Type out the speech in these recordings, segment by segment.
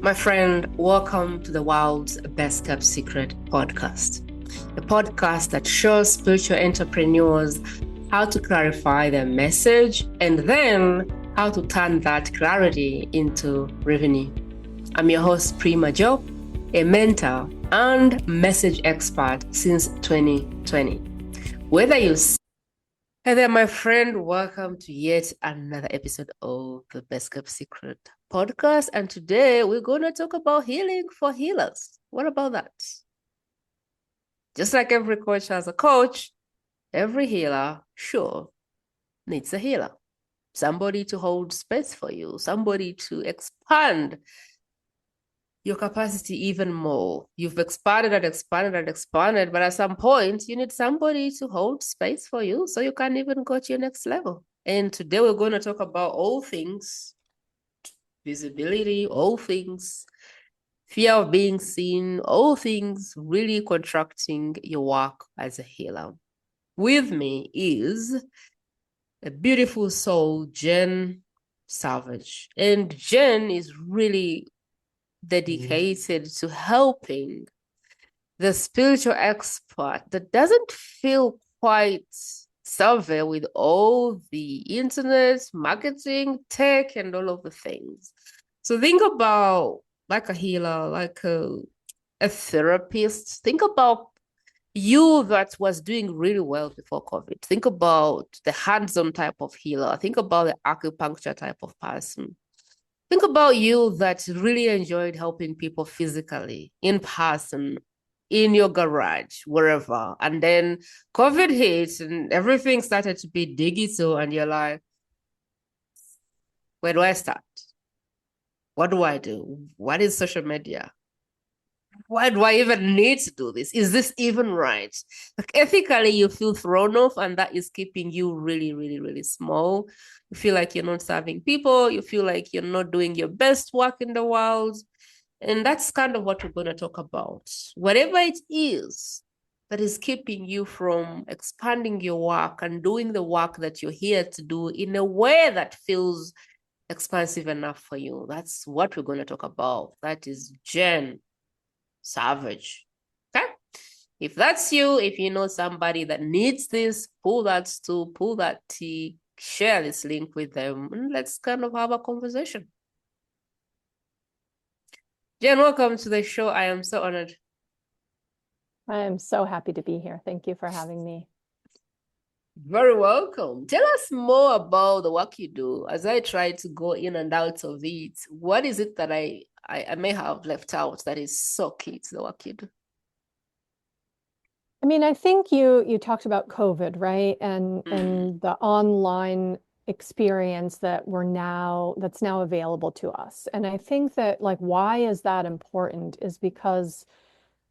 My friend, welcome to the world's best kept secret podcast, the podcast that shows spiritual entrepreneurs how to clarify their message and then how to turn that clarity into revenue. I'm your host, Prima Joe, a mentor and message expert since 2020. Whether you Hey there, my friend. Welcome to yet another episode of the Best Kept Secret podcast. And today we're going to talk about healing for healers. What about that? Just like every coach has a coach, every healer, sure, needs a healer. Somebody to hold space for you, somebody to expand your capacity even more. You've expanded, but at some point you need somebody to hold space for you so you can even go to your next level. And today we're going to talk about all things visibility, all things fear of being seen, all things really contracting your work as a healer. With me is a beautiful soul, Jenn Savage. And Jenn is really dedicated to helping the spiritual expert that doesn't feel quite savvy with all the internet, marketing, tech, and all of the things. So think about like a healer, like a therapist. Think about you that was doing really well before COVID. Think about the hands-on type of healer. Think about the acupuncture type of person. Think about you that really enjoyed helping people physically, in person, in your garage, wherever. And then COVID hit and everything started to be digital. And you're like, where do I start? What do I do? What is social media? Why do I even need to do this? Is this even right? Like ethically, you feel thrown off, and that is keeping you really, really, really small. You feel like you're not serving people. You feel like you're not doing your best work in the world. And that's kind of what we're going to talk about. Whatever it is that is keeping you from expanding your work and doing the work that you're here to do in a way that feels expansive enough for you. That's what we're going to talk about. That is Jenn Savage. Okay? If that's you, if you know somebody that needs this, pull that stool, pull that tea, share this link with them, and let's kind of have a conversation. Jenn, welcome to the show. I am so honored. I am so happy to be here. Thank you for having me. Very welcome. Tell us more about the work you do. As I try to go in and out of it, what is it that I may have left out that is so key to the work you do? I mean, I think you talked about COVID, right? And the online experience that's now available to us. And I think that like why is that important is because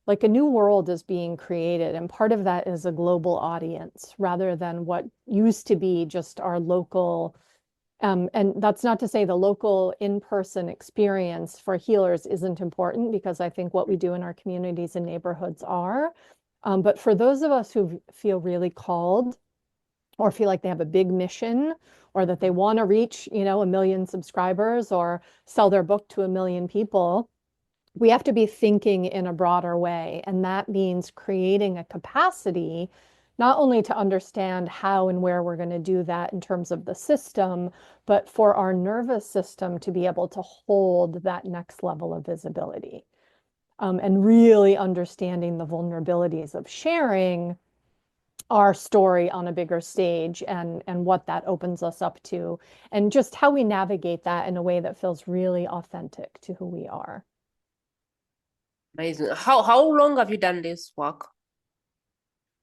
like a new world is being created, and part of that is a global audience rather than what used to be just our local. And that's not to say the local in-person experience for healers isn't important, because I think what we do in our communities and neighborhoods are. But for those of us who feel really called or feel like they have a big mission, or that they want to reach, 1 million subscribers or sell their book to 1 million people, we have to be thinking in a broader way. And that means creating a capacity, not only to understand how and where we're going to do that in terms of the system, but for our nervous system to be able to hold that next level of visibility. And really understanding the vulnerabilities of sharing our story on a bigger stage, and what that opens us up to, and just how we navigate that in a way that feels really authentic to who we are. Amazing. How long have you done this work?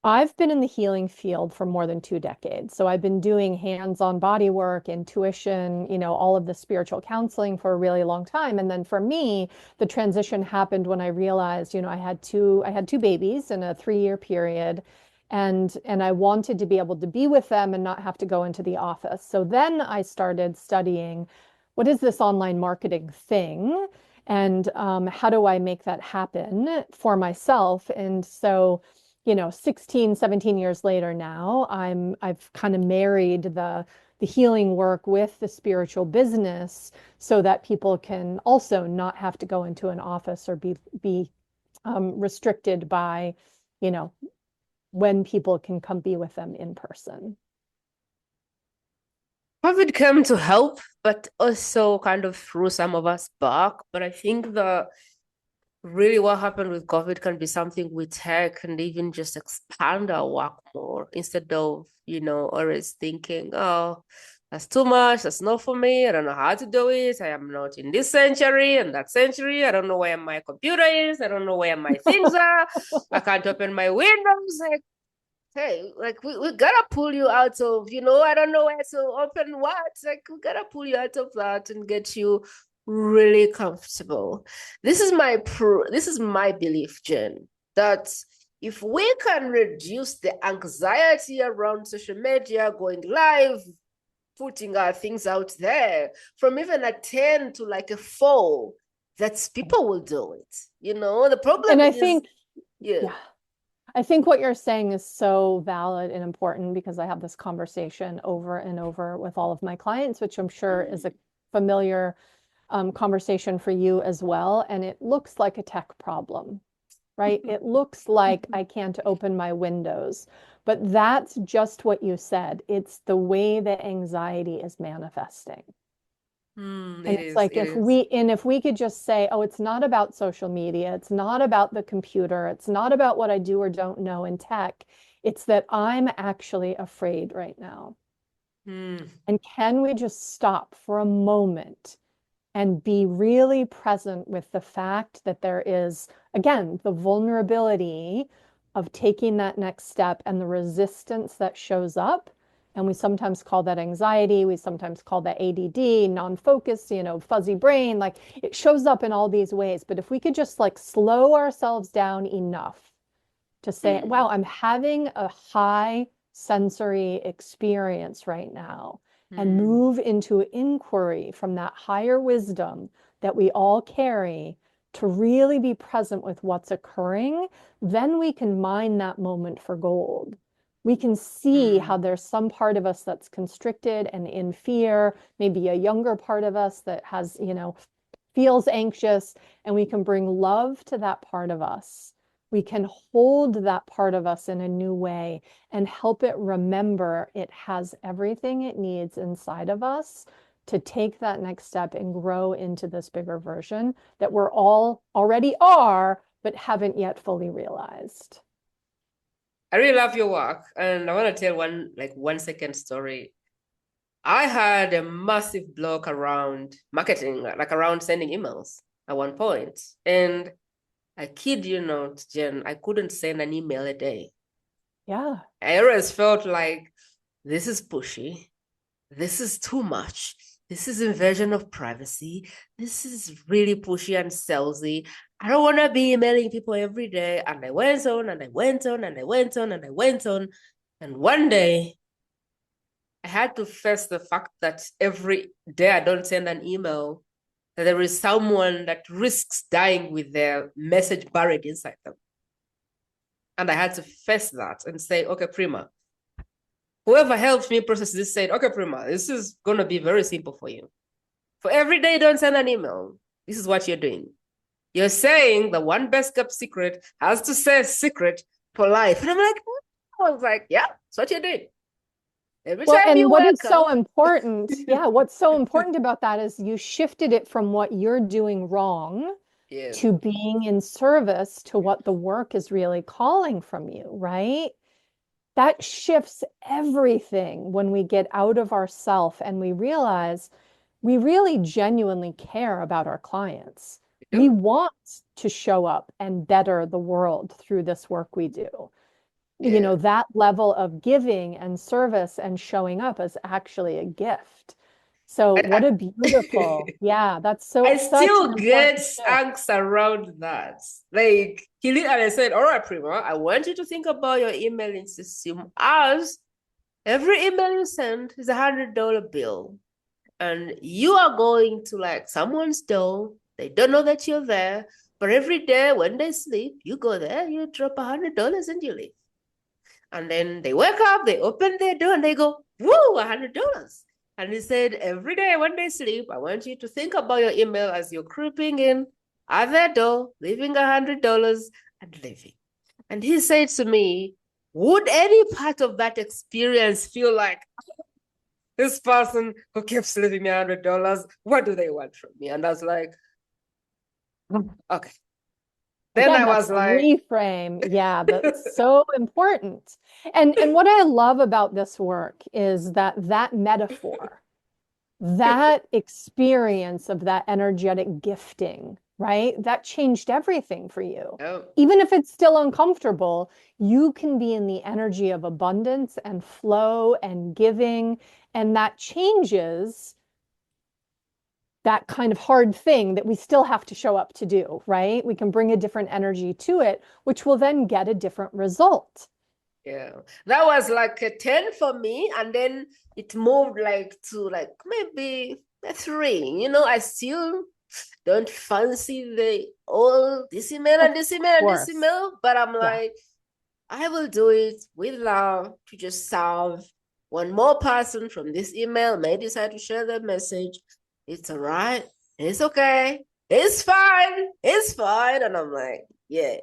I've been in the healing field for more than 2 decades. So I've been doing hands-on body work, intuition, all of the spiritual counseling for a really long time. And then for me, the transition happened when I realized, I had two babies in a 3-year period. And I wanted to be able to be with them and not have to go into the office. So then I started studying, what is this online marketing thing? And how do I make that happen for myself? And so 16, 17 years later now, I've kind of married the the healing work with the spiritual business so that people can also not have to go into an office or be restricted by, you know, when people can come be with them in person. COVID came to help, but also kind of threw some of us back. But I think really what happened with COVID can be something we take and even just expand our work more instead of, always thinking, oh, that's too much. That's not for me. I don't know how to do it. I am not in this century and that century. I don't know where my computer is. I don't know where my things are. I can't open my windows. Like, hey, like we gotta pull you out of, I don't know where to open what. Like we gotta pull you out of that and get you really comfortable. This is my belief, Jenn, that if we can reduce the anxiety around social media, going live, putting our things out there, from even a 10 to like a 4, that people will do it. The problem And I is, think, yeah. I think what you're saying is so valid and important because I have this conversation over and over with all of my clients, which I'm sure is a familiar conversation for you as well. And it looks like a tech problem, right? It looks like I can't open my windows, but that's just what you said. It's the way that anxiety is manifesting. And it's like if we could just say, oh, it's not about social media, it's not about the computer, it's not about what I do or don't know in tech, it's that I'm actually afraid right now. And can we just stop for a moment and be really present with the fact that there is, again, the vulnerability of taking that next step and the resistance that shows up. And we sometimes call that anxiety. We sometimes call that ADD, non-focus, fuzzy brain. Like it shows up in all these ways. But if we could just like slow ourselves down enough to say, wow, I'm having a high sensory experience right now, and move into inquiry from that higher wisdom that we all carry to really be present with what's occurring, then we can mine that moment for gold. We can see how there's some part of us that's constricted and in fear, maybe a younger part of us that has, feels anxious, and we can bring love to that part of us. We can hold that part of us in a new way and help it remember it has everything it needs inside of us to take that next step and grow into this bigger version that we're all already are, but haven't yet fully realized. I really love your work, and I want to tell one 1 second story. I had a massive block around marketing, like around sending emails at one point. And I kid you not, Jenn, I couldn't send an email a day. Yeah. I always felt like this is pushy. This is too much. This is invasion of privacy. This is really pushy and salesy. I don't want to be emailing people every day. And I went on and I went on and I went on and I went on. And one day I had to face the fact that every day I don't send an email, that there is someone that risks dying with their message buried inside them. And I had to face that and say, okay, Prima, whoever helped me process this said, okay, Prima, this is going to be very simple for you. For every day, don't send an email. This is what you're doing. You're saying the one best kept secret has to stay secret for life. And I'm like, I was like, yeah, that's what you're doing. Every time and you what wake is so important, what's so important about that is you shifted it from what you're doing wrong to being in service to what the work is really calling from you, right? That shifts everything when we get out of ourself and we realize we really genuinely care about our clients. We want to show up and better the world through this work we do. That level of giving and service and showing up is actually a gift. So what a beautiful, that's so. I still get angst around that. Like he literally said, all right, Prima, I want you to think about your emailing system as every email you send is $100 bill. And you are going to like someone's door. They don't know that you're there. But every day when they sleep, you go there, you drop $100 and you leave. And then they wake up, they open their door and they go, woo, $100. And he said, every day when they sleep, I want you to think about your email as you're creeping in at their door, leaving $100 and leaving. And he said to me, would any part of that experience feel like this person who keeps leaving me $100, what do they want from me? And I was like, okay. Then Again, I that's was like, reframe. Yeah, that's so important. And what I love about this work is that that metaphor, that experience of that energetic gifting, right? That changed everything for you. oh, Even if it's still uncomfortable, you can be in the energy of abundance and flow and giving, and that changes that kind of hard thing that we still have to show up to do, right? We can bring a different energy to it, which will then get a different result. yeah. That was like a 10 for me. And then it moved like to like maybe a 3. You know, I still don't fancy the all this email and this email and this email, but I'm like, I will do it with love to just serve one more person from this email. May decide to share the message. It's all right. It's okay. It's fine. It's fine. And I'm like, yeah.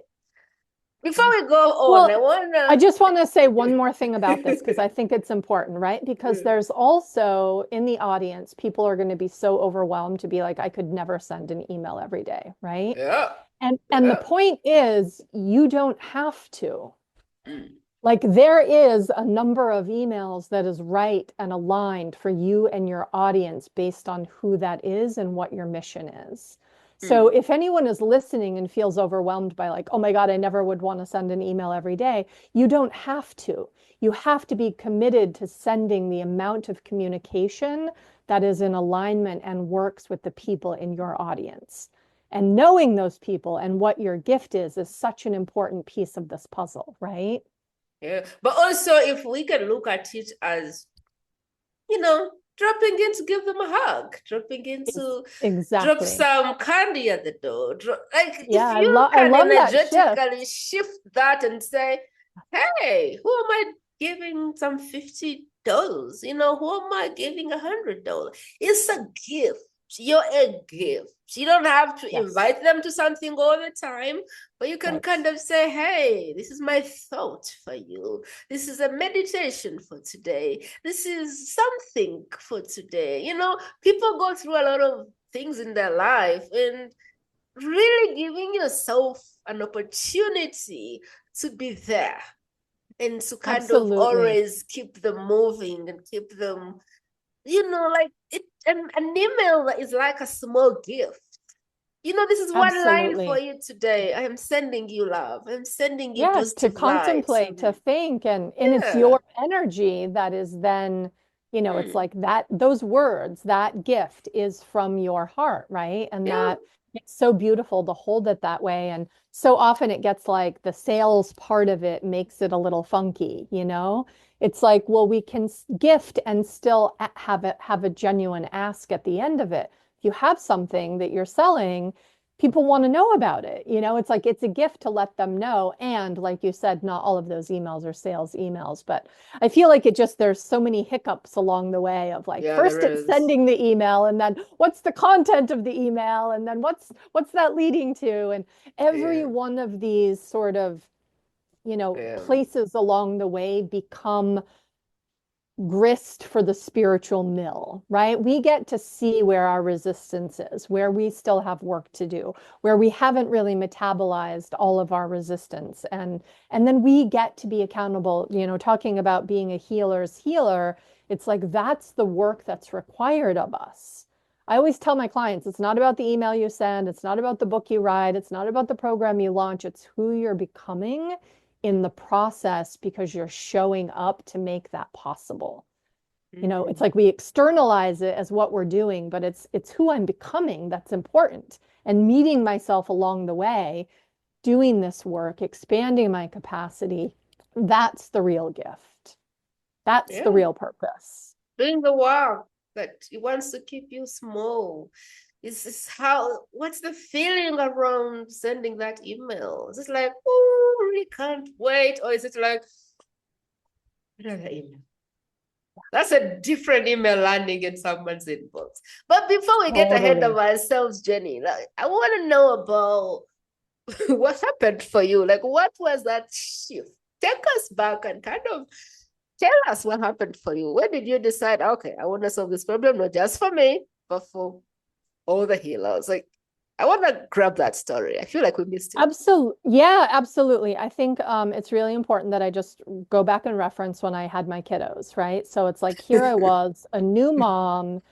Before we go on, I just want to say one more thing about this because I think it's important, right? Because there's also in the audience, people are going to be so overwhelmed to be like, I could never send an email every day, right? Yeah. And the point is, you don't have to. Mm. Like there is a number of emails that is right and aligned for you and your audience based on who that is and what your mission is. So if anyone is listening and feels overwhelmed by like, oh my God, I never would want to send an email every day, you don't have to. You have to be committed to sending the amount of communication that is in alignment and works with the people in your audience. And knowing those people and what your gift is such an important piece of this puzzle, right? Yeah. But also if we can look at it as, you know, dropping in to give them a hug, dropping in to drop some candy at the door. Like yeah, if you can energetically shift that and say, hey, who am I giving some $50? You know, who am I giving $100? It's a gift. You're a gift. You don't have to invite them to something all the time, but you can kind of say, hey, this is my thought for you. This is a meditation for today. This is something for today. You know, people go through a lot of things in their life, and really giving yourself an opportunity to be there and to kind of always keep them moving and keep them, you know, like it. And an email is like a small gift. You know, this is one line for you today. I am sending you love. I'm sending you positive to contemplate, to think, and it's your energy that is then, you know, it's like that, those words, that gift is from your heart, right? And that it's so beautiful to hold it that way. And so often it gets like the sales part of it makes it a little funky, you know? It's like, well, we can gift and still have a genuine ask at the end of it. If you have something that you're selling, people want to know about it. You know, it's like it's a gift to let them know. And like you said, not all of those emails are sales emails, but I feel like it just, there's so many hiccups along the way of like, first it's sending the email, and then what's the content of the email, and then what's that leading to? And every one of these sort of, you know, places along the way become grist for the spiritual mill, right? We get to see where our resistance is, where we still have work to do, where we haven't really metabolized all of our resistance. And then we get to be accountable, you know, talking about being a healer's healer. It's like, that's the work that's required of us. I always tell my clients, it's not about the email you send. It's not about the book you write. It's not about the program you launch. It's who you're becoming in the process, because you're showing up to make that possible. You know, it's like we externalize it as what we're doing, but it's who I'm becoming that's important. And meeting myself along the way, doing this work, expanding my capacity, that's the real gift. That's the real purpose. Doing the work that it wants to keep you small. Is how, what's the feeling around sending that email? Is it like, oh, really can't wait? Or is it like, another email? That's a different email landing in someone's inbox. But before we get ahead of Totally. ourselves, Jenny, like, I want to know about what happened for you. Like, what was that shift? Take us back and kind of tell us what happened for you. When did you decide, okay, I want to solve this problem, not just for me, but for all the healers? Like, I want to grab that story. I feel like we missed it. Absolutely. Yeah, absolutely. I think it's really important that I just go back and reference when I had my kiddos, right? So it's like here I was, a new mom.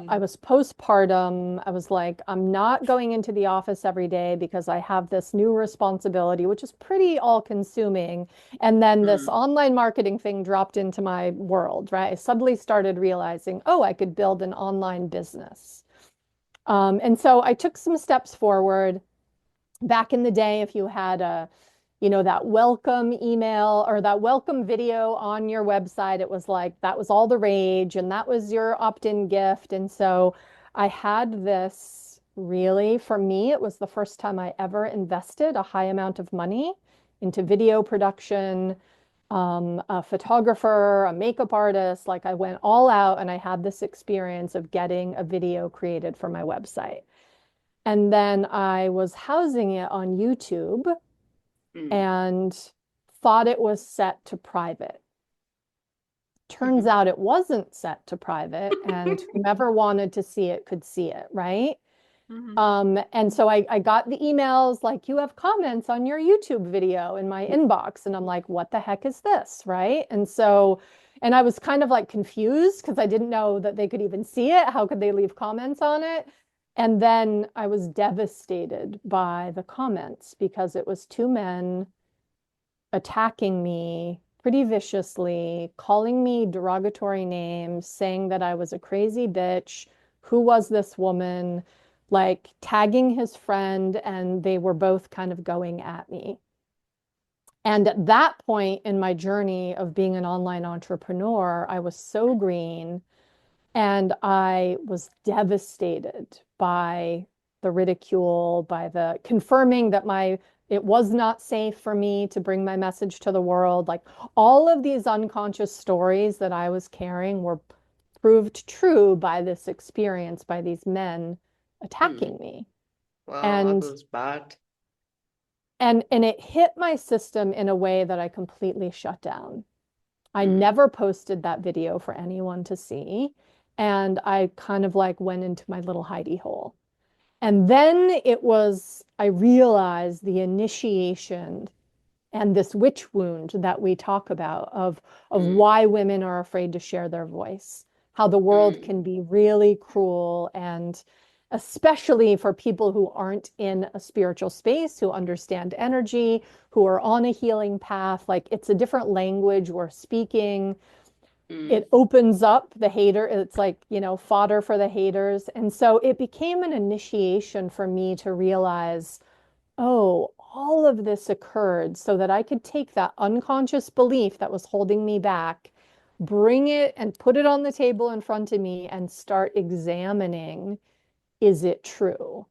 I Mm, was postpartum. I was like, I'm not going into the office every day because I have this new responsibility, which is pretty all-consuming. And then this mm, online marketing thing dropped into my world, right? I suddenly started realizing, oh, I could build an online business. And so I took some steps forward back in the day, if you had that welcome email or that welcome video on your website, it was like that was all the rage and that was your opt-in gift. And so I had this really, for me, it was the first time I ever invested a high amount of money into video production, a photographer, a makeup artist. Like I went all out and I had this experience of getting a video created for my website. And then I was housing it on YouTube mm, and thought it was set to private. Turns mhm. out it wasn't set to private, and whomever wanted to see it could see it, right? Mhm. And so I got the emails like, you have comments on your YouTube video in my inbox. And I'm like, what the heck is this? Right. And I was kind of like confused because I didn't know that they could even see it. How could they leave comments on it? And then I was devastated by the comments because it was two men attacking me pretty viciously, calling me derogatory names, saying that I was a crazy bitch. Who was this woman? Like tagging his friend, and they were both kind of going at me. And at that point in my journey of being an online entrepreneur, I was so green and I was devastated by the ridicule, by the confirming that it was not safe for me to bring my message to the world. Like all of these unconscious stories that I was carrying were proved true by this experience, by these men Mm. attacking me. Wow, that And was bad. and it hit my system in a way that I completely shut down. I Mm, never posted that video for anyone to see. And I kind of like went into my little hidey hole. And then I realized the initiation and this witch wound that we talk about of mm, why women are afraid to share their voice, how the world mm, can be really cruel, and especially for people who aren't in a spiritual space, who understand energy, who are on a healing path. Like it's a different language we're speaking. mm, It opens up the hater. It's like, fodder for the haters. And so it became an initiation for me to realize, oh, all of this occurred so that I could take that unconscious belief that was holding me back, bring it and put it on the table in front of me and start examining, is it true?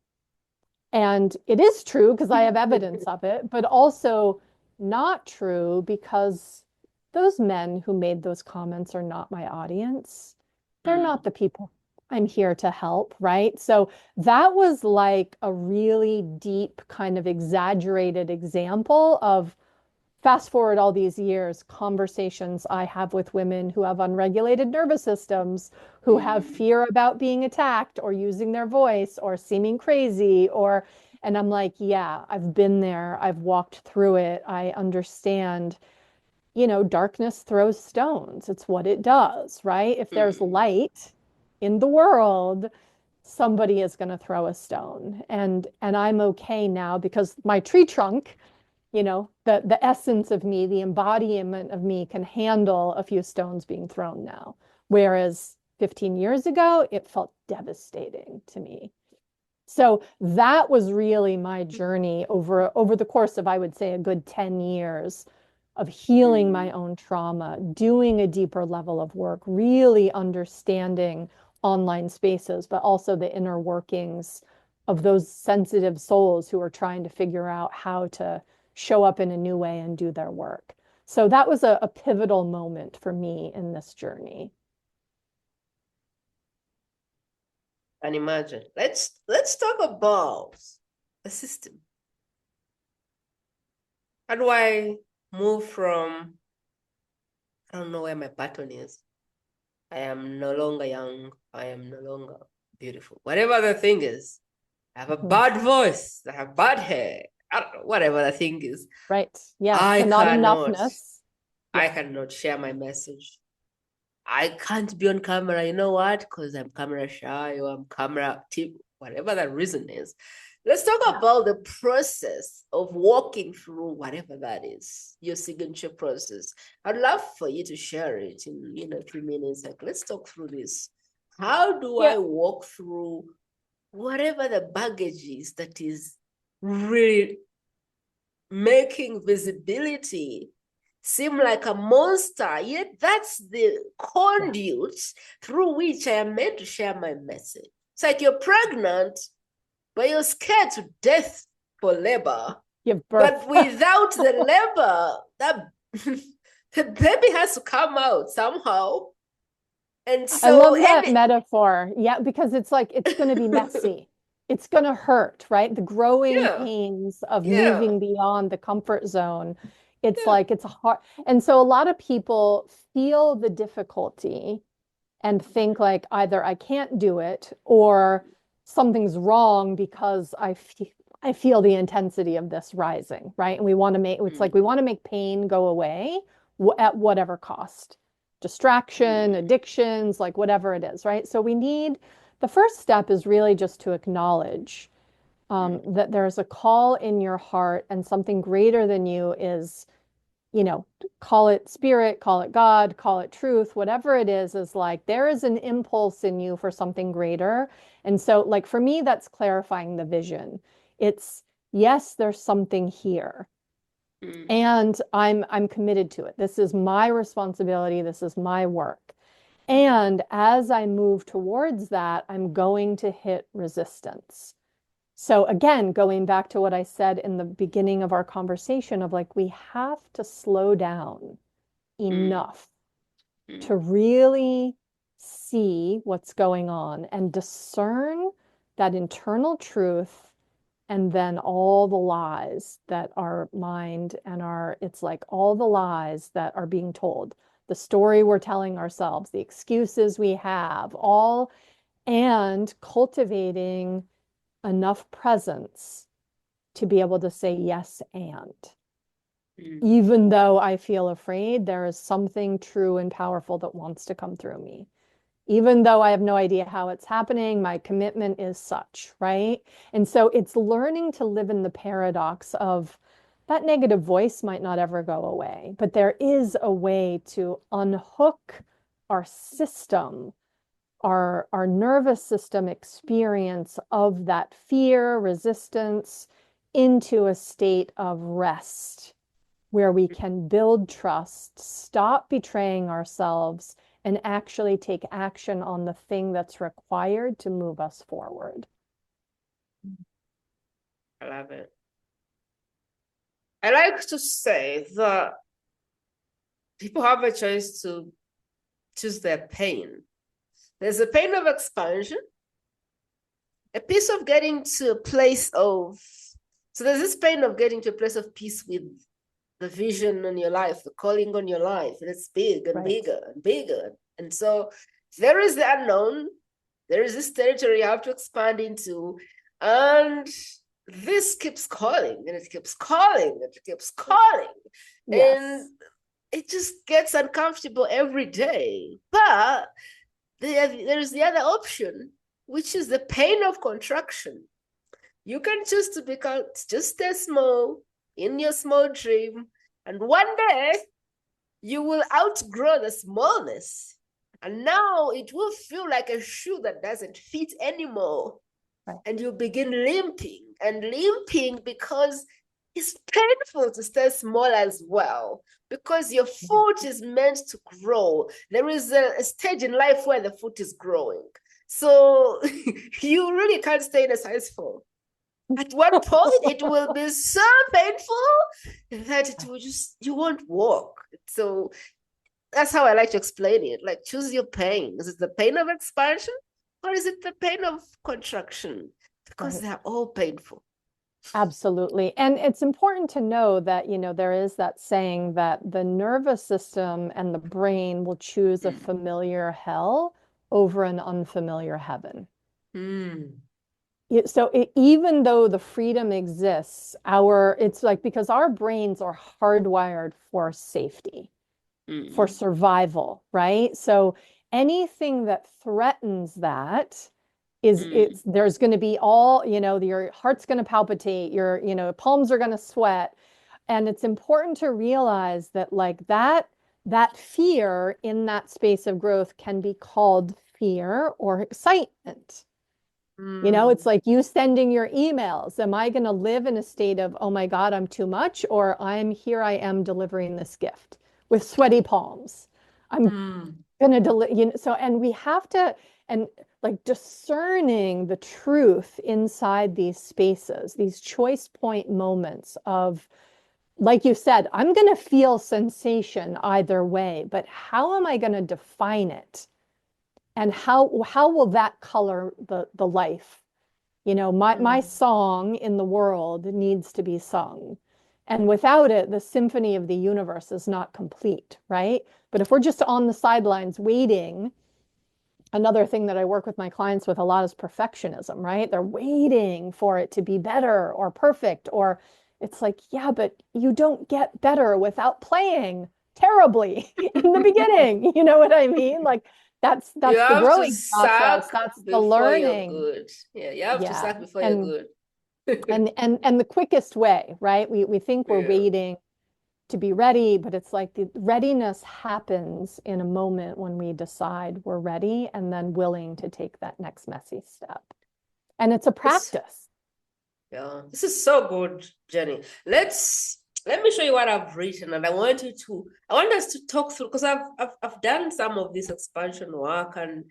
And it is true because I have evidence of it, but also not true because those men who made those comments are not my audience. They're not mm, the people I'm here to help, right? So that was like a really deep, kind of exaggerated example of fast forward all these years, conversations I have with women who have unregulated nervous systems, who have mm, fear about being attacked or using their voice or seeming crazy and I'm like, yeah, I've been there. I've walked through it. I understand, darkness throws stones. It's what it does, right? If there's mm, light in the world, somebody is going to throw a stone. And I'm okay now because my tree trunk, the essence of me, the embodiment of me can handle a few stones being thrown now. Whereas 15 years ago, it felt devastating to me. So that was really my journey over the course of, I would say, a good 10 years of healing my mm, own trauma, doing a deeper level of work, really understanding online spaces, but also the inner workings of those sensitive souls who are trying to figure out how to show up in a new way and do their work. So that was a pivotal moment for me in this journey. And imagine, let's talk about the system. How do I move from, I don't know where my pattern is. I am no longer young. I am no longer beautiful. Whatever the thing is, I have a bad voice. I have bad hair. I don't know, whatever the thing is. Right. Yeah. I The not cannot, enoughness. I Yeah. cannot share my message. I can't be on camera. You know what? Because I'm camera shy or I'm camera tip, whatever the reason is. Let's talk about the process of walking through whatever that is, your signature process. I'd love for you to share it in a few minutes. Like, let's talk through this. How do I walk through whatever the baggage is that is really making visibility seem like a monster, yet that's the conduit through which I am meant to share my message. It's like you're pregnant, but you're scared to death for labor. Give birth. But without the labor, that the baby has to come out somehow. And so I love that metaphor. Yeah, because it's like it's going to be messy. It's going to hurt, right? The growing pains of moving beyond the comfort zone. It's like it's hard. And so a lot of people feel the difficulty and think like either I can't do it or something's wrong because I feel the intensity of this rising, right? And we want to make it's like we want to make pain go away at whatever cost. Distraction, addictions, like whatever it is, right? So we need the first step is really just to acknowledge that there's a call in your heart and something greater than you is, call it spirit, call it God, call it truth, whatever it is like there is an impulse in you for something greater. And so, like for me, that's clarifying the vision. It's yes, there's something here. And I'm committed to it. This is my responsibility. This is my work. And as I move towards that, I'm going to hit resistance. So again, going back to what I said in the beginning of our conversation of like, we have to slow down enough to really see what's going on and discern that internal truth and then all the lies that our mind and it's like all the lies that are being told, the story we're telling ourselves, the excuses we have, all, and cultivating enough presence to be able to say yes and. Even though I feel afraid, there is something true and powerful that wants to come through me. Even though I have no idea how it's happening, my commitment is such, right? And so it's learning to live in the paradox of that negative voice might not ever go away, but there is a way to unhook our system, our nervous system experience of that fear, resistance into a state of rest where we can build trust, stop betraying ourselves, and actually take action on the thing that's required to move us forward. I love it. I like to say that people have a choice to choose their pain. There's a pain of expansion, a piece of getting to a place of, so there's this pain of getting to a place of peace with the vision on your life, the calling on your life, and it's big and bigger and bigger. And so there is the unknown, there is this territory you have to expand into, and this keeps calling, and it keeps calling, and it keeps calling. And it just gets uncomfortable every day. But there's the other option, which is the pain of contraction. You can choose to just stay small in your small dream, and one day you will outgrow the smallness, and now it will feel like a shoe that doesn't fit anymore, and you begin limping because it's painful to stay small as well, because your foot is meant to grow. There is a stage in life where the foot is growing, so you really can't stay in a size 4. At one point, it will be so painful that it will just, you won't walk. So that's how I like to explain it. Like, choose your pain. Is it the pain of expansion or is it the pain of contraction? Because Right. they're all painful. Absolutely. And it's important to know that, there is that saying that the nervous system and the brain will choose a familiar hell over an unfamiliar heaven. Mm. So even though the freedom exists, it's like because our brains are hardwired for safety, for Mm. survival, right? So anything that threatens that it's there's going to be your heart's going to palpitate, your palms are going to sweat. And it's important to realize that like that fear in that space of growth can be called fear or excitement. It's like you sending your emails. Am I going to live in a state of, oh my God, I'm too much? Or I am delivering this gift with sweaty palms. I'm Mm. going to deliver, so, and we have to, and like discerning the truth inside these spaces, these choice point moments of, like you said, I'm going to feel sensation either way, but how am I going to define it? And how will that color the life? My song in the world needs to be sung. And without it, the symphony of the universe is not complete, right? But if we're just on the sidelines waiting, another thing that I work with my clients with a lot is perfectionism, right? They're waiting for it to be better or perfect, or it's like, yeah, but you don't get better without playing terribly in the beginning. You know what I mean? Like You that's the have to growing process. suck That's the before you're learning. good. Yeah, you have to Yeah. suck before you're And good. and the quickest way, right? We think we're Yeah. waiting to be ready, but it's like the readiness happens in a moment when we decide we're ready and then willing to take that next messy step. And it's a This, practice. yeah, this is so good, Jenny. Let me show you what I've written, and I want us to talk through because I've done some of this expansion work, and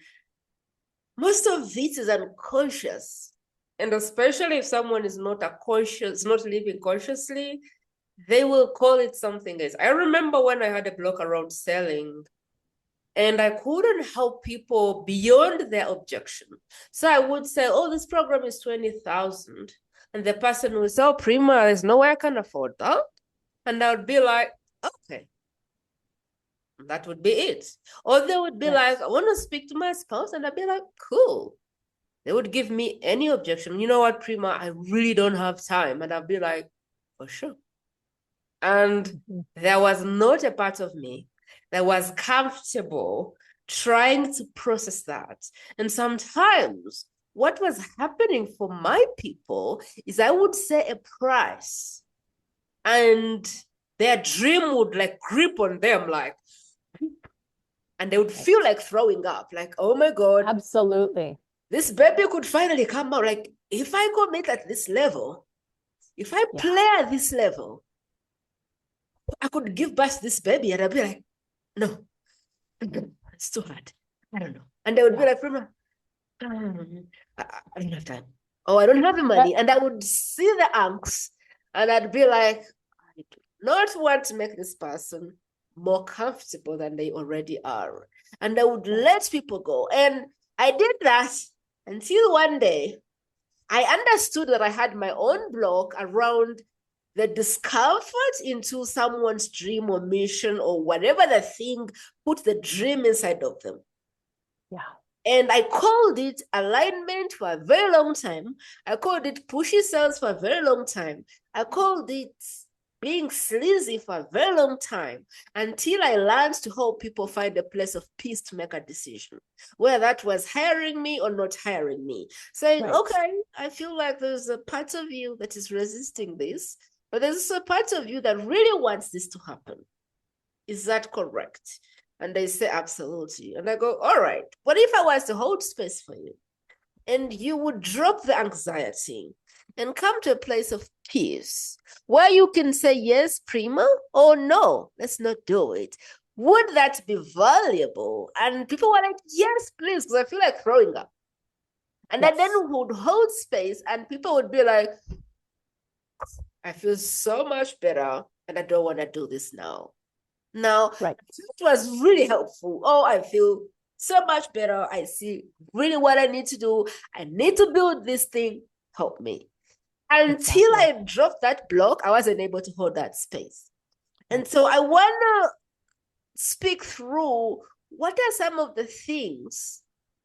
most of it is unconscious. And especially if someone is not living consciously, they will call it something else. I remember when I had a block around selling, and I couldn't help people beyond their objection. So I would say, oh, this program is 20,000. And the person would say, oh, Prima, there's no way I can afford that. And I would be like, okay, that would be it. Or they would be Right. like, I want to speak to my spouse. And I'd be like, cool. They would give me any objection. You know what, Prima, I really don't have time. And I'd be like, for sure. And there was not a part of me that was comfortable trying to process that. And sometimes what was happening for my people is I would say a price and their dream would like grip on them, like, and they would feel like throwing up, like, oh my God. Absolutely. This baby could finally come out. Like, if I commit at this level, if I play at this level, I could give birth to this baby. And I'd be like, no, it's too hard. I don't know. And they would be like, Prima, I don't have time. Oh, I don't have the money. And I would see the angst and I'd be like, I do not want to make this person more comfortable than they already are. And I would let people go. And I did that until one day I understood that I had my own block around the discomfort into someone's dream or mission or whatever the thing put the dream inside of them. Yeah. And I called it alignment for a very long time. I called it pushy sales for a very long time. I called it being sleazy for a very long time until I learned to help people find a place of peace to make a decision, whether that was hiring me or not hiring me. Saying, okay, I feel like there's a part of you that is resisting this, but there's a part of you that really wants this to happen. Is that correct? And they say, absolutely. And I go, all right, what if I was to hold space for you and you would drop the anxiety and come to a place of peace where you can say, yes, Prima, or no, let's not do it. Would that be valuable? And people were like, yes, please, because I feel like throwing up. And Yes. then we would hold space and people would be like, I feel so much better and I don't want to do this now. Now, Right. it was really helpful. Oh, I feel so much better. I see really what I need to do. I need to build this thing. Help me. Until Exactly. I dropped that block, I wasn't able to hold that space. And Right. so I want to speak through what are some of the things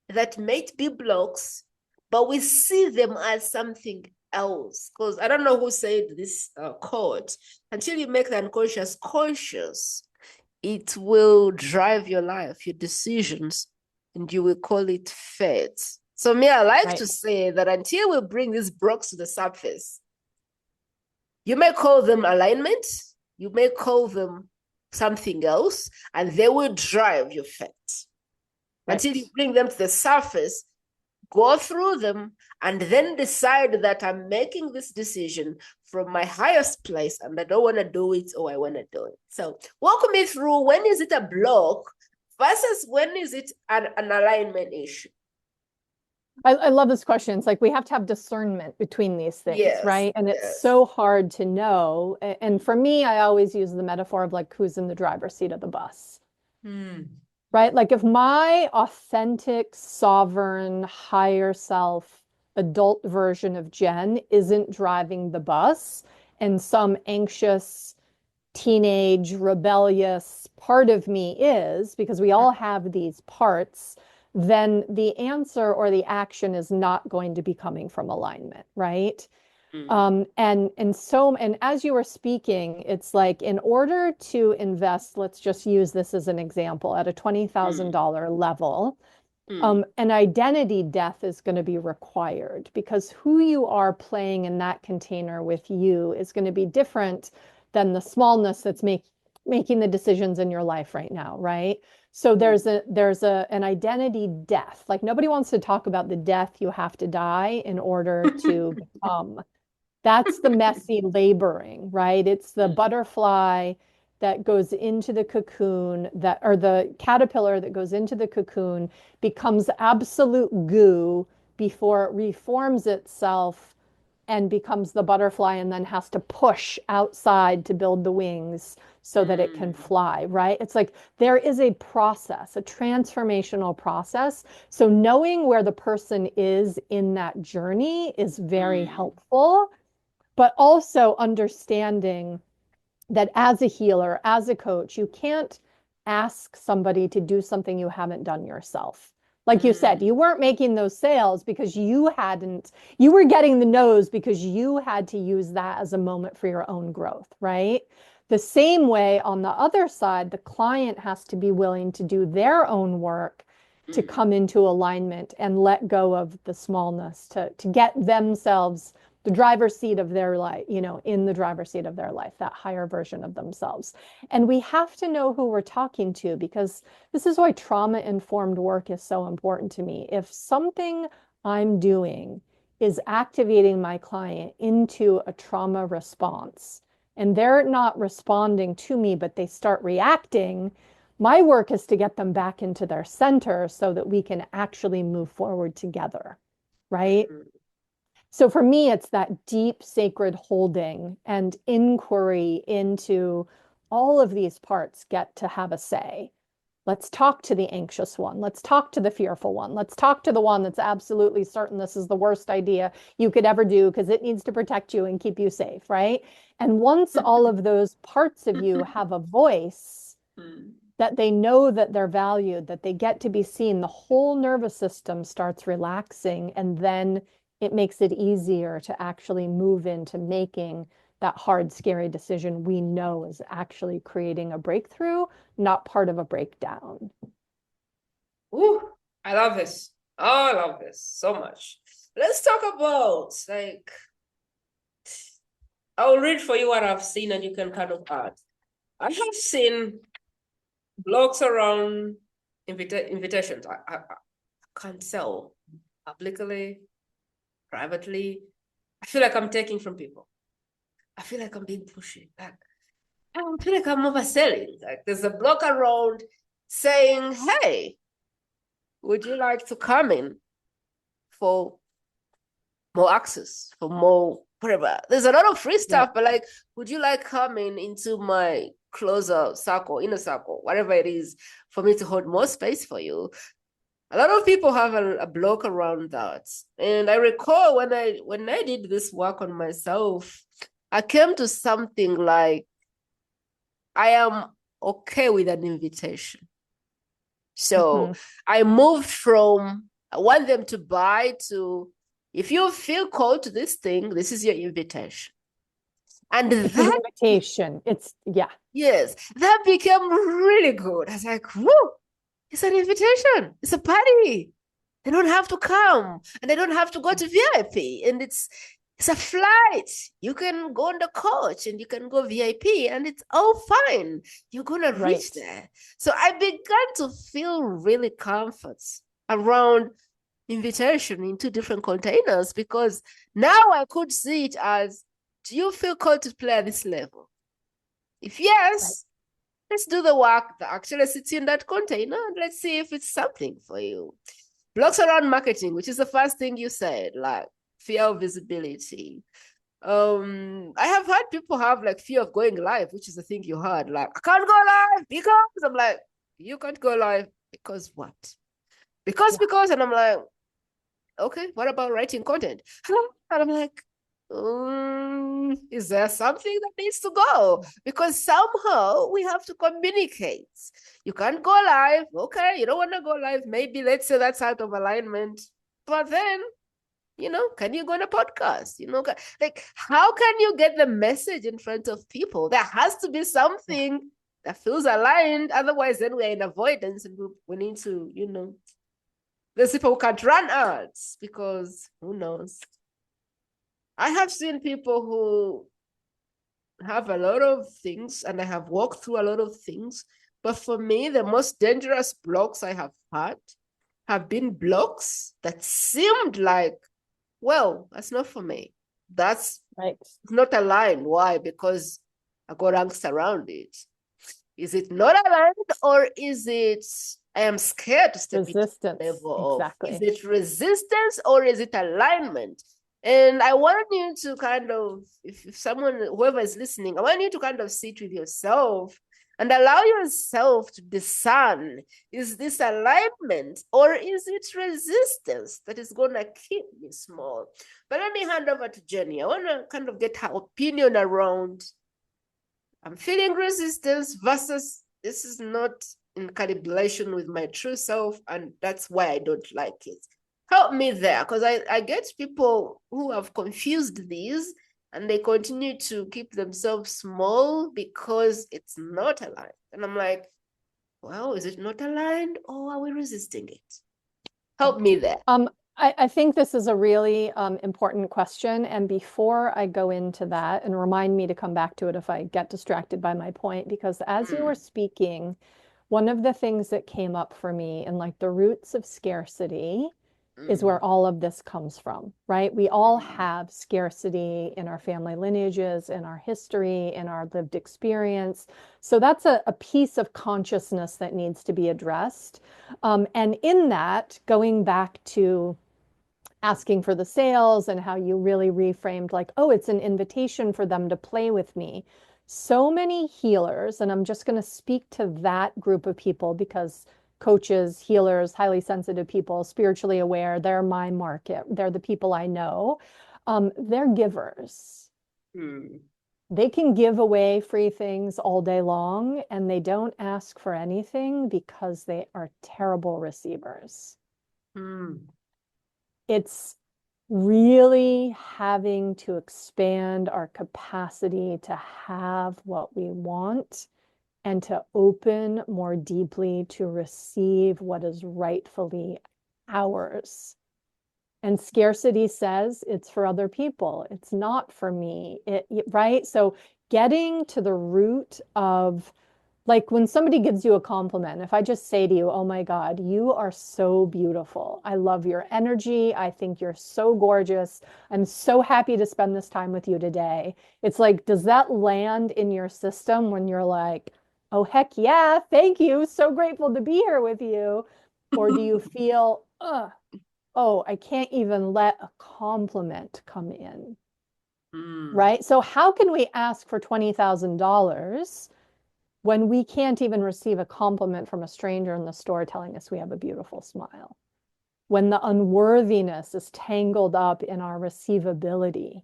that might be blocks, but we see them as something else. Because I don't know who said this quote, until you make the unconscious conscious, it will drive your life, your decisions, and you will call it fate. So me, I like to say that until we bring these blocks to the surface, you may call them alignment, you may call them something else, and they will drive your fate. Right. Until you bring them to the surface, go through them, and then decide that I'm making this decision from my highest place and I don't want to do it or I want to do it. So walk me through, when is it a block versus when is it an alignment issue? I love this question. It's like we have to have discernment between these things, Yes, right? And it's yes. so hard to know. And for me, I always use the metaphor of like who's in the driver's seat of the bus, right? Like if my authentic, sovereign, higher self, adult version of Jenn isn't driving the bus and some anxious, teenage, rebellious part of me is, because we all have these parts, then the answer or the action is not going to be coming from alignment, right? And as you were speaking, it's like in order to invest, let's just use this as an example, at a $20,000 level, an identity death is going to be required because who you are playing in that container with you is going to be different than the smallness that's making the decisions in your life right now, right? So there's an identity death. Like nobody wants to talk about the death you have to die in order to become. That's the messy laboring, right? It's the butterfly that goes into the cocoon that, or the caterpillar that goes into the cocoon, becomes absolute goo before it reforms itself and becomes the butterfly and then has to push outside to build the wings so that it can fly, right? It's like there is a process, a transformational process. So knowing where the person is in that journey is very helpful, but also understanding that as a healer, as a coach, you can't ask somebody to do something you haven't done yourself. Like you said, you weren't making those sales because you were getting the no's because you had to use that as a moment for your own growth, right? The same way on the other side, the client has to be willing to do their own work to come into alignment and let go of the smallness to get themselves the driver's seat of their life, in the driver's seat of their life, that higher version of themselves. And we have to know who we're talking to because this is why trauma-informed work is so important to me. If something I'm doing is activating my client into a trauma response and they're not responding to me, but they start reacting, my work is to get them back into their center so that we can actually move forward together, right? So for me, it's that deep sacred holding and inquiry into all of these parts get to have a say. Let's talk to the anxious one. Let's talk to the fearful one. Let's talk to the one that's absolutely certain this is the worst idea you could ever do because it needs to protect you and keep you safe, right? And once all of those parts of you have a voice, that they know that they're valued, that they get to be seen, the whole nervous system starts relaxing, and then it makes it easier to actually move into making that hard, scary decision we know is actually creating a breakthrough, not part of a breakdown. Ooh, I love this. Oh, I love this so much. Let's talk about, like, I'll read for you what I've seen and you can kind of add. I have seen blogs around invitations. I can't sell publicly, privately. I feel like I'm taking from people. I feel like I'm being pushy. Like, I feel like I'm overselling. Like there's a blog around saying, hey, would you like to come in for more access, for more whatever. There's a lot of free stuff, Right. but like, would you like coming into my closer circle, inner circle, whatever it is, for me to hold more space for you? A lot of people have a block around that. And I recall when I did this work on myself, I came to something like, I am okay with an invitation. So I moved from, I want them to buy, to, if you feel called to this thing, this is your invitation. And It's an that, invitation. It's, yeah, yes, that became really good. I was like, whoo, it's an invitation. It's a party. They don't have to come, and they don't have to go to VIP. And it's a flight. You can go on the coach and you can go VIP, and it's all fine. You're gonna right. reach there. So I began to feel really comfort around invitation in two different containers, because now I could see it as, do you feel called to play at this level? If yes, let's do the work that actually sits in that container, and let's see if it's something for you. Blocks around marketing, which is the first thing you said, like fear of visibility. I have had people have like fear of going live, which is the thing you heard, like, I can't go live because, I'm like, you can't go live because what? Because, and I'm like, okay, what about writing content? And I'm like, is there something that needs to go? Because somehow we have to communicate. You can't go live. Okay, you don't want to go live. Maybe let's say that's out of alignment. But then, can you go on a podcast? Like, how can you get the message in front of people? There has to be something that feels aligned. Otherwise, then we're in avoidance, and we need to, there's people who can't run ads because who knows? I have seen people who have a lot of things, and I have walked through a lot of things. But for me, the most dangerous blocks I have had have been blocks that seemed like, well, that's not for me. That's Right. not aligned. Why? Because I got angst around it. Is it not aligned, or is it I am scared to step into the Resistance. level of, is Exactly. it resistance or is it alignment? And I want you to kind of, if someone, whoever is listening, I want you to kind of sit with yourself and allow yourself to discern, is this alignment or is it resistance that is going to keep me small? But let me hand over to Jenny. I want to kind of get her opinion around, I'm feeling resistance versus this is not in calibration with my true self, and that's why I don't like it. Help me there, because I get people who have confused these, and they continue to keep themselves small because it's not aligned. And I'm like, well, is it not aligned, or are we resisting it? Help me there. I think this is a really important question. And before I go into that, and remind me to come back to it if I get distracted by my point, because as you were speaking, one of the things that came up for me and like the roots of scarcity is where all of this comes from, right? We all have scarcity in our family lineages, in our history, in our lived experience. So that's a piece of consciousness that needs to be addressed. And in that, going back to asking for the sales and how you really reframed like, oh, it's an invitation for them to play with me. So many healers, and I'm just going to speak to that group of people because coaches, healers, highly sensitive people, spiritually aware, they're my market. They're the people I know. They're givers. They can give away free things all day long, and they don't ask for anything because they are terrible receivers. It's really having to expand our capacity to have what we want and to open more deeply to receive what is rightfully ours. And scarcity says it's for other people. It's not for me. Right? So getting to the root of, like, when somebody gives you a compliment, if I just say to you, oh my God, you are so beautiful. I love your energy. I think you're so gorgeous. I'm so happy to spend this time with you today. It's like, does that land in your system when you're like, oh, heck yeah, thank you. So grateful to be here with you. Or do you feel, oh, I can't even let a compliment come in, Mm. right? So how can we ask for $20,000 when we can't even receive a compliment from a stranger in the store telling us we have a beautiful smile? When the unworthiness is tangled up in our receivability.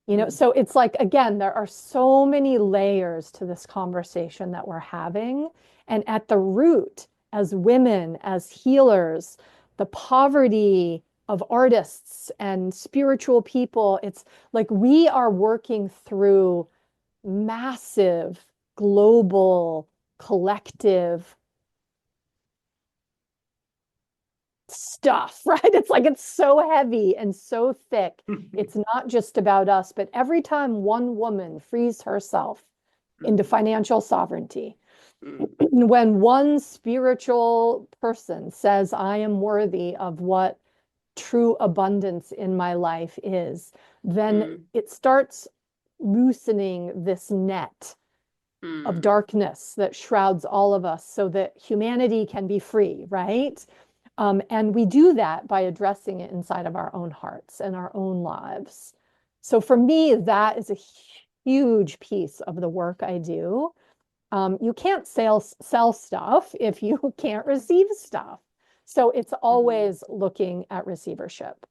You know, so it's like, again, there are so many layers to this conversation that we're having. And at the root, as women, as healers, the poverty of artists and spiritual people, it's like we are working through massive, global, collective stuff, right? It's like it's so heavy and so thick. It's not just about us, but every time one woman frees herself into financial sovereignty, when one spiritual person says, I am worthy of what true abundance in my life is, then it starts loosening this net of darkness that shrouds all of us so that humanity can be free, right? And we do that by addressing it inside of our own hearts and our own lives. So for me, that is a huge piece of the work I do. You can't sell stuff if you can't receive stuff. So it's always looking at receivership.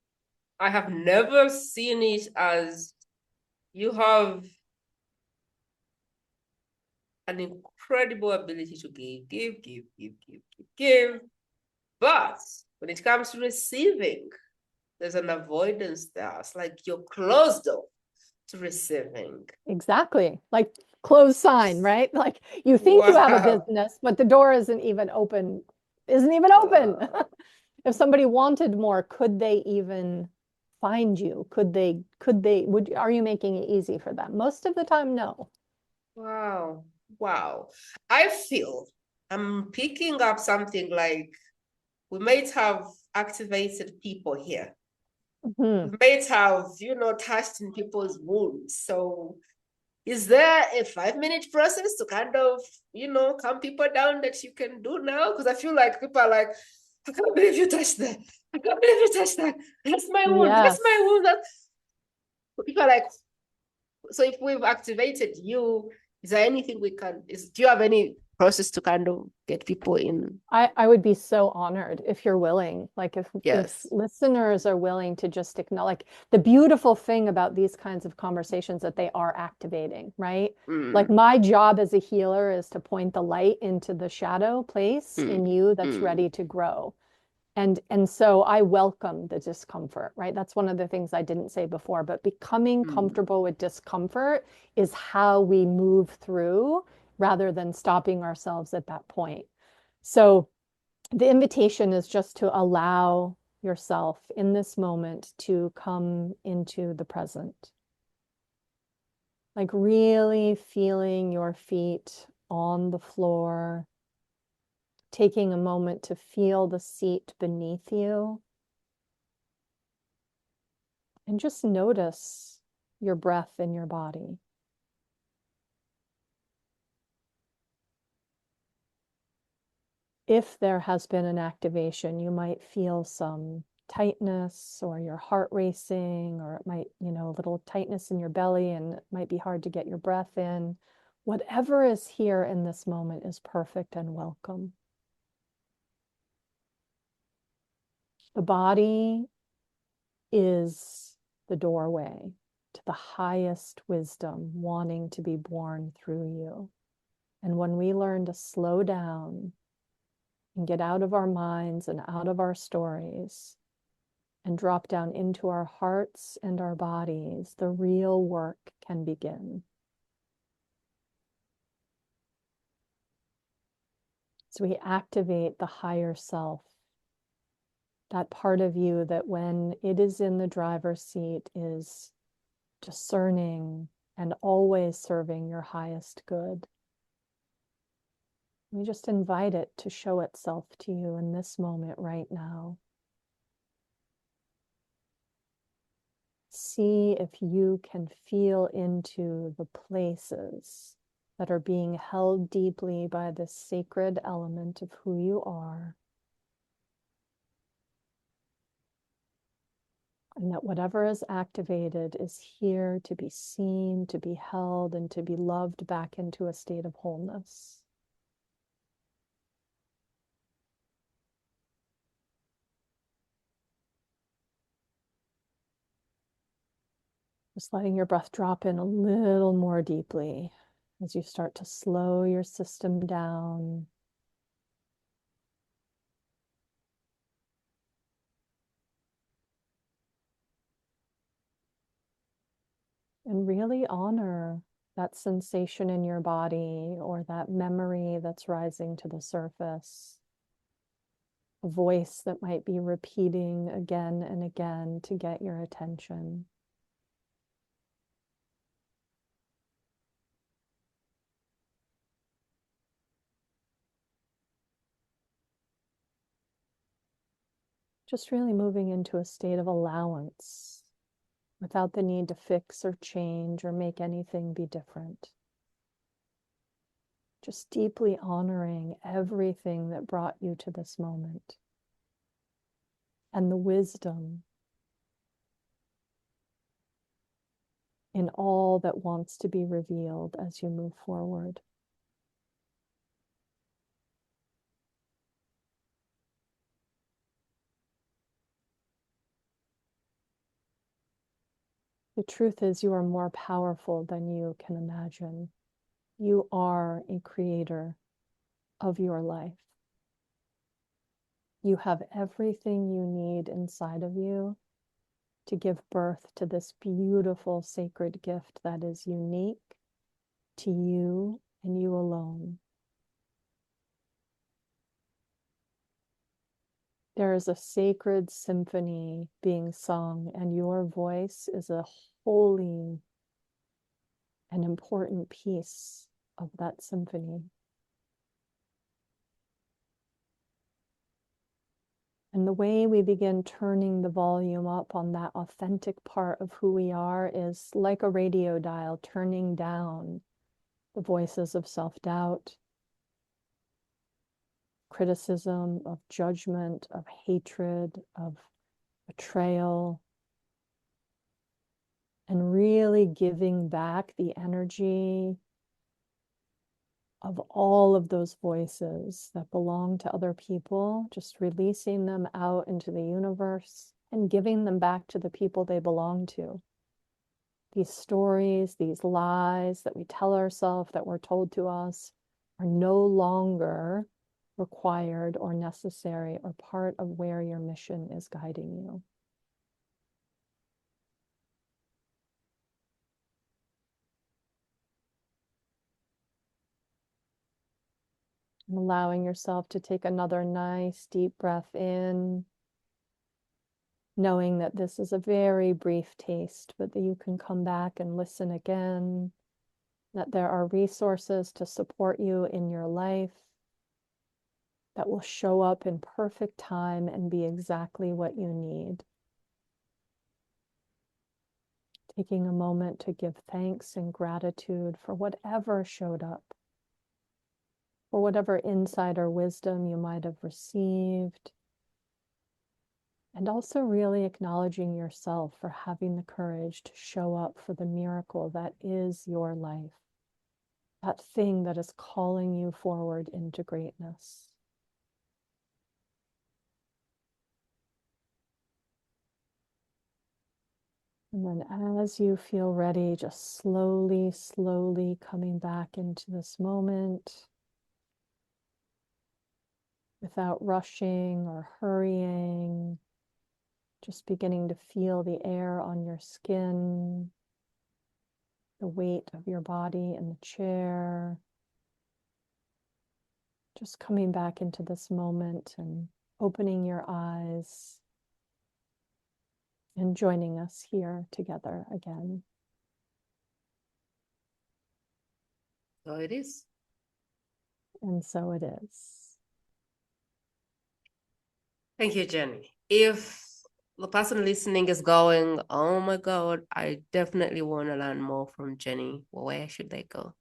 I have never seen it as you have an incredible ability to give. But when it comes to receiving, there's an avoidance there. It's like you're closed off to receiving. Exactly. Like closed sign, right? Like you think you have a business, but the door isn't even open. If somebody wanted more, could they even find you? Are you making it easy for them? Most of the time, no. Wow. I feel I'm picking up something like we might have activated people here. We might have, touched in people's wounds. So is there a 5-minute process to kind of, calm people down that you can do now? Because I feel like people are like, I can't believe you touched that. I can't believe you touched that. That's my wound. Yes. That's my wound. People are like, so if we've activated you, is there anything do you have any process to kind of get people in? I would be so honored if you're willing. Like if listeners are willing to just acknowledge, like the beautiful thing about these kinds of conversations that they are activating, right? Like my job as a healer is to point the light into the shadow place in you that's ready to grow. And so I welcome the discomfort, right? That's one of the things I didn't say before, but becoming comfortable with discomfort is how we move through rather than stopping ourselves at that point. So the invitation is just to allow yourself in this moment to come into the present. Like really feeling your feet on the floor, taking a moment to feel the seat beneath you. And just notice your breath in your body. If there has been an activation, you might feel some tightness or your heart racing, or it might, a little tightness in your belly, and it might be hard to get your breath in. Whatever is here in this moment is perfect and welcome. The body is the doorway to the highest wisdom wanting to be born through you. And when we learn to slow down and get out of our minds and out of our stories and drop down into our hearts and our bodies, the real work can begin. So we activate the higher self, that part of you that when it is in the driver's seat is discerning and always serving your highest good. We just invite it to show itself to you in this moment right now. See if you can feel into the places that are being held deeply by this sacred element of who you are. And that whatever is activated is here to be seen, to be held, and to be loved back into a state of wholeness. Just letting your breath drop in a little more deeply as you start to slow your system down. And really honor that sensation in your body or that memory that's rising to the surface. A voice that might be repeating again and again to get your attention. Just really moving into a state of allowance without the need to fix or change or make anything be different. Just deeply honoring everything that brought you to this moment and the wisdom in all that wants to be revealed as you move forward. The truth is, you are more powerful than you can imagine. You are a creator of your life. You have everything you need inside of you to give birth to this beautiful sacred gift that is unique to you and you alone. There is a sacred symphony being sung, and your voice is a holy and important piece of that symphony. And the way we begin turning the volume up on that authentic part of who we are is like a radio dial turning down the voices of self-doubt, criticism, of judgment, of hatred, of betrayal, and really giving back the energy of all of those voices that belong to other people, just releasing them out into the universe and giving them back to the people they belong to. These stories, these lies that we tell ourselves, that were told to us, are no longer required or necessary or part of where your mission is guiding you. And allowing yourself to take another nice deep breath in, knowing that this is a very brief taste, but that you can come back and listen again, that there are resources to support you in your life that will show up in perfect time and be exactly what you need. Taking a moment to give thanks and gratitude for whatever showed up, for whatever insight or wisdom you might have received, and also really acknowledging yourself for having the courage to show up for the miracle that is your life, that thing that is calling you forward into greatness. And then as you feel ready, just slowly, slowly coming back into this moment without rushing or hurrying, just beginning to feel the air on your skin, the weight of your body in the chair, just coming back into this moment and opening your eyes and joining us here together again. So it is. And so it is. Thank you, Jenny. If the person listening is going, oh my God, I definitely want to learn more from Jenny, well, where should they go?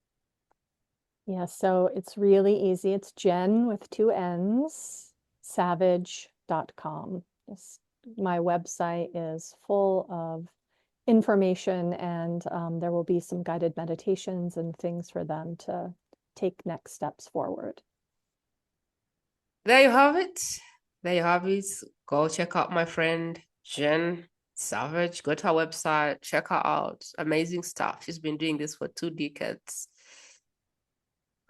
Yeah, so it's really easy. It's Jenn with 2 N's, savage.com. Just my website is full of information, and there will be some guided meditations and things for them to take next steps forward. There you have it. There you have it. Go check out my friend Jenn Savage. Go to her website, check her out. Amazing stuff. She's been doing this for 2 decades.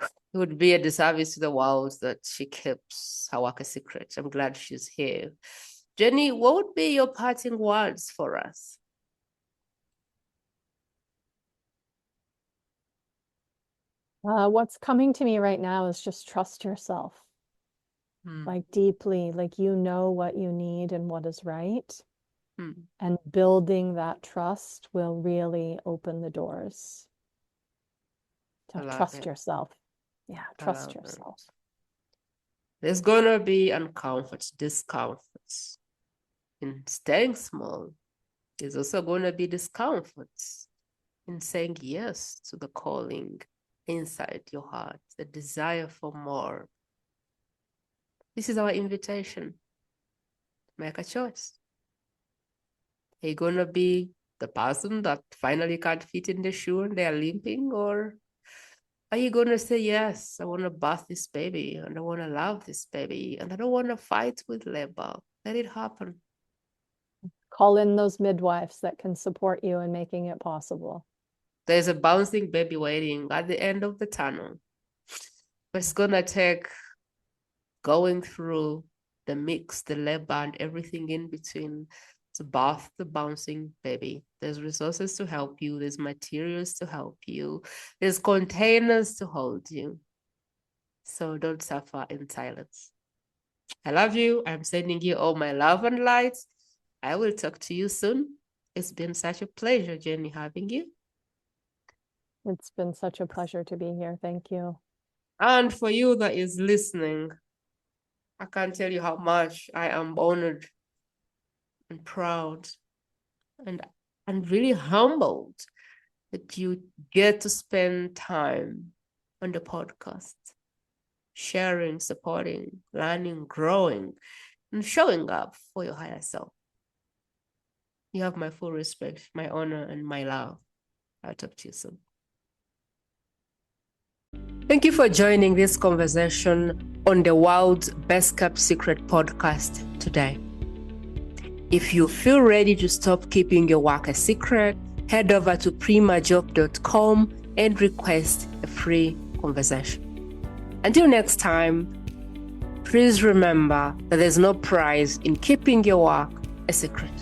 It would be a disservice to the world that she keeps her work a secret. I'm glad she's here. Jenny, what would be your parting words for us? What's coming to me right now is just trust yourself. Like deeply, like you know what you need and what is right. And building that trust will really open the doors. So trust yourself. Yeah, trust yourself. There's gonna be discomforts in staying small. There's also gonna be discomforts in saying yes to the calling inside your heart, the desire for more. This is our invitation. Make a choice. Are you gonna be the person that finally can't fit in the shoe and they're limping, or are you gonna say, yes, I wanna birth this baby and I wanna love this baby and I don't wanna fight with labor. Let it happen. Call in those midwives that can support you in making it possible. There's a bouncing baby waiting at the end of the tunnel. But it's gonna take going through the mix, the labor, and everything in between to birth the bouncing baby. There's resources to help you. There's materials to help you. There's containers to hold you. So don't suffer in silence. I love you. I'm sending you all my love and light. I will talk to you soon. It's been such a pleasure, Jenny, having you. It's been such a pleasure to be here. Thank you. And for you that is listening, I can't tell you how much I am honored and proud and really humbled that you get to spend time on the podcast, sharing, supporting, learning, growing, and showing up for your higher self. You have my full respect, my honor, and my love. I'll talk to you soon. Thank you for joining this conversation on the world's best kept secret podcast today. If you feel ready to stop keeping your work a secret, head over to primajob.com and request a free conversation. Until next time, please remember that there's no prize in keeping your work a secret.